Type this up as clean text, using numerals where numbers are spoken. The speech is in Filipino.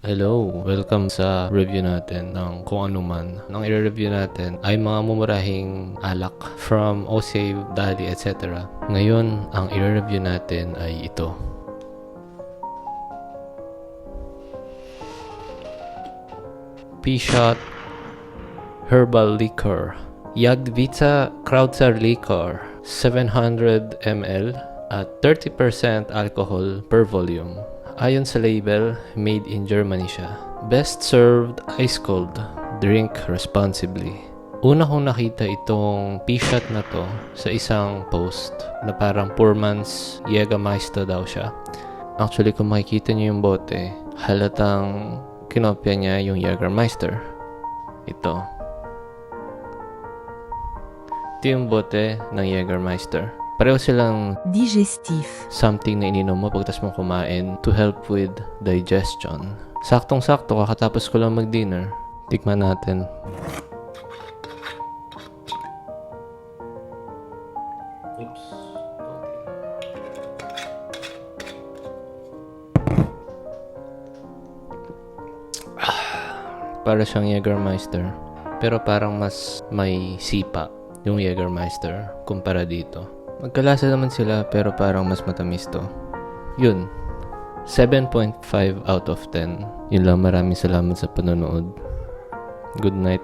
Hello! Welcome sa review natin ng kung ano man. Ang i-review natin ay mga mumurahing alak from Osave, Dali, etc. Ngayon, ang i-review natin ay ito. P-Shot Herbal Liquor Yagdvita Krautzer Liquor 700 ml at 30% alcohol per volume. Ayon sa label, made in Germany siya. Best served ice cold. Drink responsibly. Una kong nakita itong P-Shot na to sa isang post na parang poor man's Jägermeister daw siya. Actually, kung makikita niyo yung bote, halatang kinopya niya yung Jägermeister. Ito yung bote ng Jägermeister. Pareho silang digestif. Something na ininom mo pagtas mo kumain to help with digestion. Saktong-sakto, kakatapos ko lang mag-dinner. Tikman natin. Oops. Para siyang Jägermeister. Pero parang mas may sipa yung Jägermeister kumpara dito. Magkalasa naman sila pero parang mas matamis to. Yun. 7.5 out of 10. Yun lang, maraming salamat sa panonood. Good night.